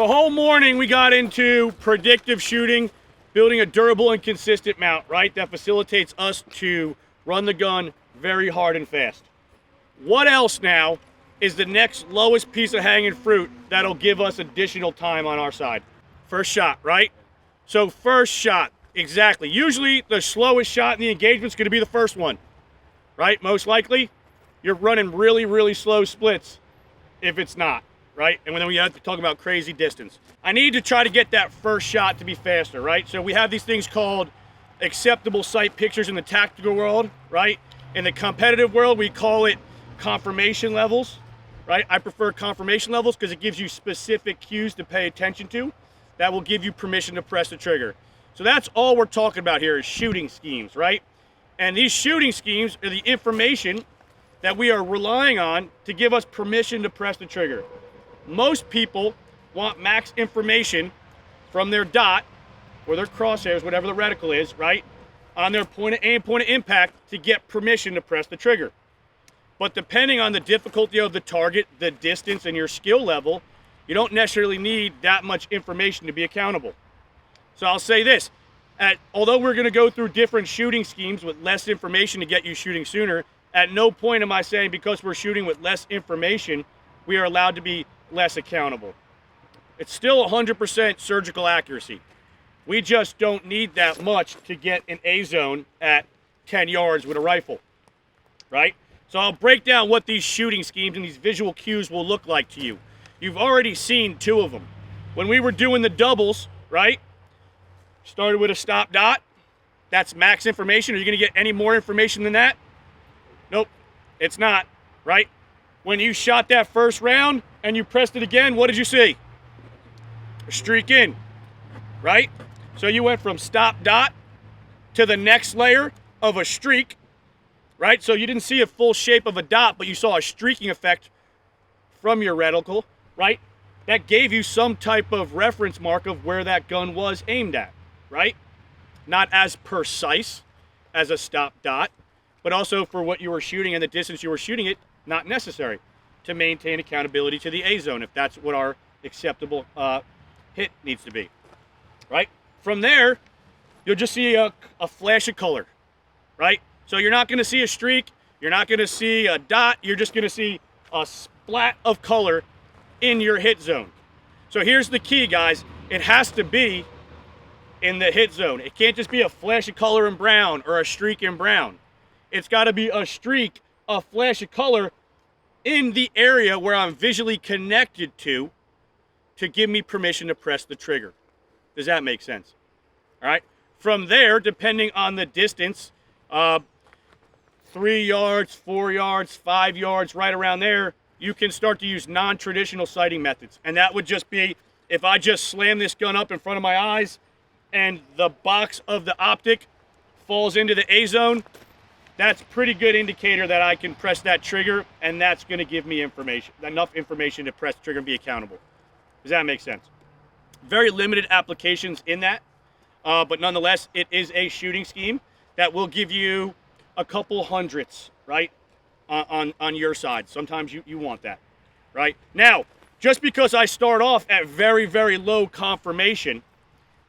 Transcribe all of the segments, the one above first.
The whole morning we got into predictive shooting, building a durable and consistent mount, right? That facilitates us to run the gun very hard and fast. What else now is the next lowest piece of hanging fruit that'll give us additional time on our side? First shot, right? So first shot, exactly. Usually the slowest shot in the engagement is going to be the first one, right? Most likely, you're running really, really slow splits if it's not, right? And then we have to talk about crazy distance. I need to try to get that first shot to be faster, right? So we have these things called acceptable sight pictures in the tactical world, right? In the competitive world, we call it confirmation levels, right? I prefer confirmation levels because it gives you specific cues to pay attention to that will give you permission to press the trigger. So that's all we're talking about here is shooting schemes, right? And these shooting schemes are the information that we are relying on to give us permission to press the trigger. Most people want max information from their dot or their crosshairs, whatever the reticle is, right, on their point of aim, point of impact to get permission to press the trigger. But depending on the difficulty of the target, the distance, and your skill level, you don't necessarily need that much information to be accountable. So I'll say this, although we're gonna go through different shooting schemes with less information to get you shooting sooner, at no point am I saying because we're shooting with less information, we are allowed to be less accountable. It's still 100% surgical accuracy. We just don't need that much to get an A zone at 10 yards with a rifle, right? So I'll break down what these shooting schemes and these visual cues will look like to you. You've already seen two of them. When we were doing the doubles, right? Started with a stop dot. That's max information. Are you gonna get any more information than that? Nope, it's not, right? When you shot that first round and you pressed it again, what did you see? A streak in, right? So you went from stop dot to the next layer of a streak, right? So you didn't see a full shape of a dot, but you saw a streaking effect from your reticle, right? That gave you some type of reference mark of where that gun was aimed at, right? Not as precise as a stop dot, but also for what you were shooting and the distance you were shooting it, not necessary to maintain accountability to the A zone if that's what our acceptable hit needs to be, right? From there, you'll just see a flash of color, right? So you're not gonna see a streak, you're not gonna see a dot, you're just gonna see a splat of color in your hit zone. So here's the key, guys. It has to be in the hit zone. It can't just be a flash of color in brown or a streak in brown. It's gotta be a streak, a flash of color in the area where I'm visually connected to give me permission to press the trigger. Does that make sense? All right. From there, depending on the distance, 3 yards, 4 yards, 5 yards, right around there, you can start to use non-traditional sighting methods. And that would just be if I just slam this gun up in front of my eyes and the box of the optic falls into the A zone, that's a pretty good indicator that I can press that trigger, and that's going to give me information, enough information to press the trigger and be accountable. Does that make sense? Very limited applications in that, but nonetheless, it is a shooting scheme that will give you a couple hundredths, right, on your side. Sometimes you want that, right? Now, just because I start off at very, very low confirmation,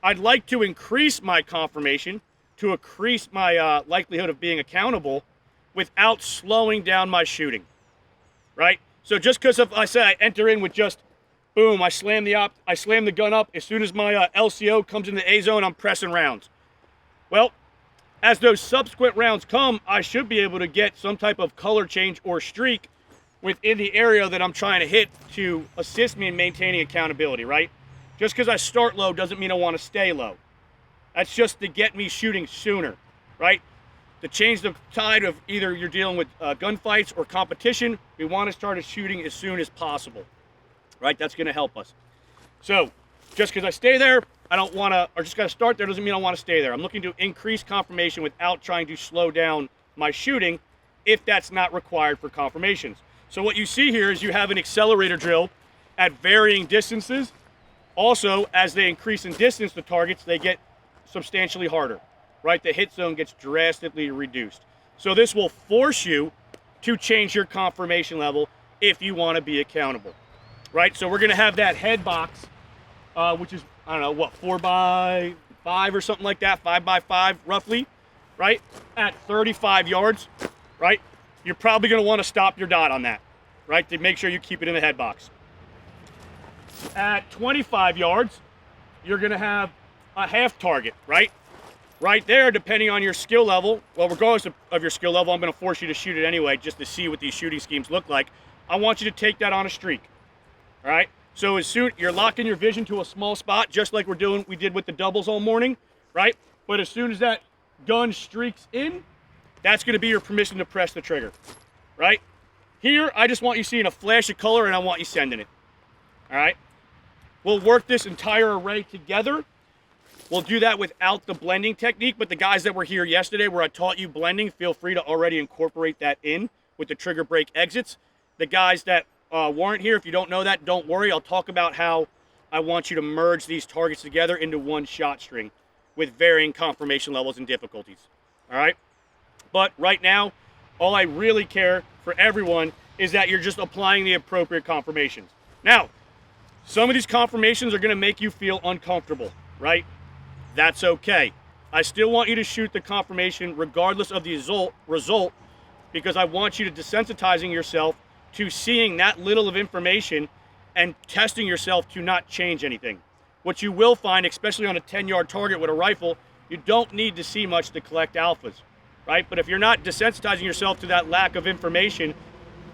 I'd like to increase my confirmation to increase my likelihood of being accountable without slowing down my shooting, right? So just because if I say I enter in with just, boom, I slam the gun up, as soon as my LCO comes in the A zone, I'm pressing rounds. Well, as those subsequent rounds come, I should be able to get some type of color change or streak within the area that I'm trying to hit to assist me in maintaining accountability, right? Just because I start low doesn't mean I want to stay low. That's just to get me shooting sooner, right? To change the tide of either you're dealing with gunfights or competition, we want to start shooting as soon as possible, right? That's going to help us. So just because I stay there, I don't want to, or just got to start there doesn't mean I want to stay there. I'm looking to increase confirmation without trying to slow down my shooting if that's not required for confirmations. So what you see here is you have an accelerator drill at varying distances. Also, as they increase in distance, the targets, they get substantially harder, right? The hit zone gets drastically reduced. So this will force you to change your confirmation level if you want to be accountable, right? So we're going to have that head box which is, I don't know, what, 4x5 or something like that, 5x5 roughly, right? At 35 yards, right? You're probably going to want to stop your dot on that, right? To make sure you keep it in the head box. At 25 yards, you're going to have a half target, right? Right there, depending on your skill level, well, regardless of your skill level, I'm going to force you to shoot it anyway, just to see what these shooting schemes look like. I want you to take that on a streak, all right? So as soon, you're locking your vision to a small spot, just like we did with the doubles all morning, right? But as soon as that gun streaks in, that's going to be your permission to press the trigger, right? Here, I just want you seeing a flash of color, and I want you sending it, all right? We'll work this entire array together. We'll do that without the blending technique, but the guys that were here yesterday where I taught you blending, feel free to already incorporate that in with the trigger break exits. The guys that weren't here, if you don't know that, don't worry. I'll talk about how I want you to merge these targets together into one shot string with varying confirmation levels and difficulties, all right? But right now, all I really care for everyone is that you're just applying the appropriate confirmations. Now, some of these confirmations are going to make you feel uncomfortable, right? That's okay. I still want you to shoot the confirmation regardless of the result because I want you to desensitizing yourself to seeing that little of information and testing yourself to not change anything. What you will find, especially on a 10-yard target with a rifle, you don't need to see much to collect alphas, right? But if you're not desensitizing yourself to that lack of information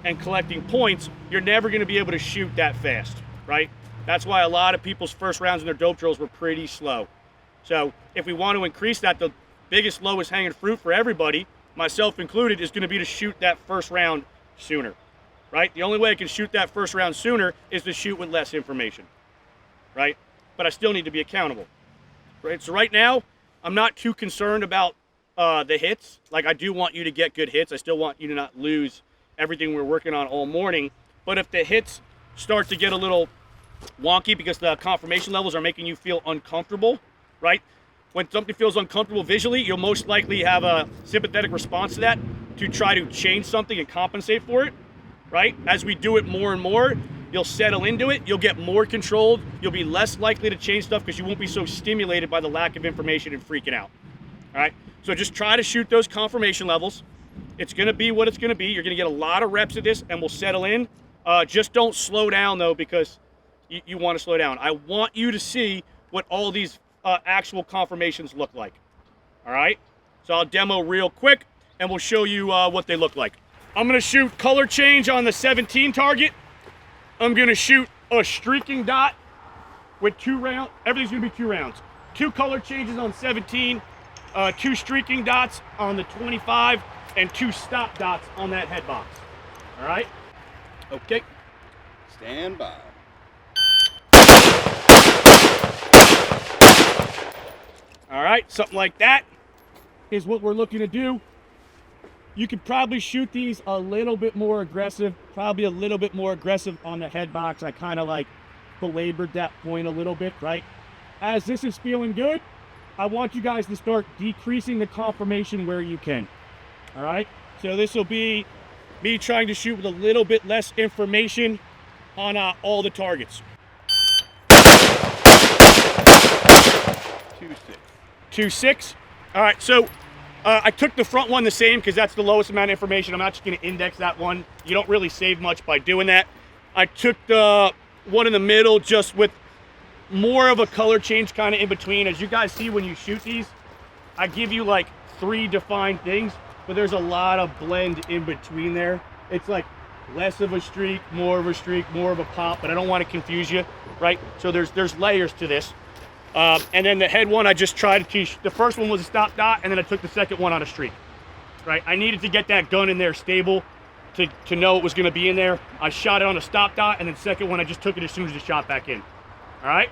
and collecting points, you're never going to be able to shoot that fast, right? That's why a lot of people's first rounds in their dope drills were pretty slow. So if we want to increase that, the biggest lowest hanging fruit for everybody, myself included, is going to be to shoot that first round sooner, right? The only way I can shoot that first round sooner is to shoot with less information, right? But I still need to be accountable, right? So right now, I'm not too concerned about the hits. Like, I do want you to get good hits. I still want you to not lose everything we're working on all morning. But if the hits start to get a little wonky because the confirmation levels are making you feel uncomfortable, right? When something feels uncomfortable visually, you'll most likely have a sympathetic response to that to try to change something and compensate for it, right? As we do it more and more, you'll settle into it, you'll get more controlled, you'll be less likely to change stuff because you won't be so stimulated by the lack of information and freaking out, all right? So just try to shoot those confirmation levels. It's gonna be what it's gonna be. You're gonna get a lot of reps of this and we'll settle in. Just don't slow down though, because you wanna slow down. I want you to see what all these actual confirmations look like, all right? So I'll demo real quick and we'll show you what they look like. I'm gonna shoot color change on the 17 target. I'm gonna shoot a streaking dot with 2 rounds. Everything's gonna be 2 rounds. 2 color changes on 17, 2 streaking dots on the 25, and 2 stop dots on that head box, all right? Okay. Stand by. All right, something like that is what we're looking to do. You could probably shoot these a little bit more aggressive, probably a little bit more aggressive on the head box. I kind of like belabored that point a little bit, right? As this is feeling good, I want you guys to start decreasing the confirmation where you can, all right? So this will be me trying to shoot with a little bit less information on all the targets. 2-6. 2-6. All right, so I took the front one the same because that's the lowest amount of information. I'm not just going to index that one. You don't really save much by doing that. I took the one in the middle just with more of a color change kind of in between. As you guys see when you shoot these, I give you like 3 defined things, but there's a lot of blend in between there. It's like less of a streak, more of a streak, more of a pop, but I don't want to confuse you, right? So there's layers to this. And then the head one, I just tried to teach. The first one was a stop dot, and then I took the second one on a streak, right? I needed to get that gun in there stable to know it was going to be in there. I shot it on a stop dot, and then second one, I just took it as soon as it shot back in. All right?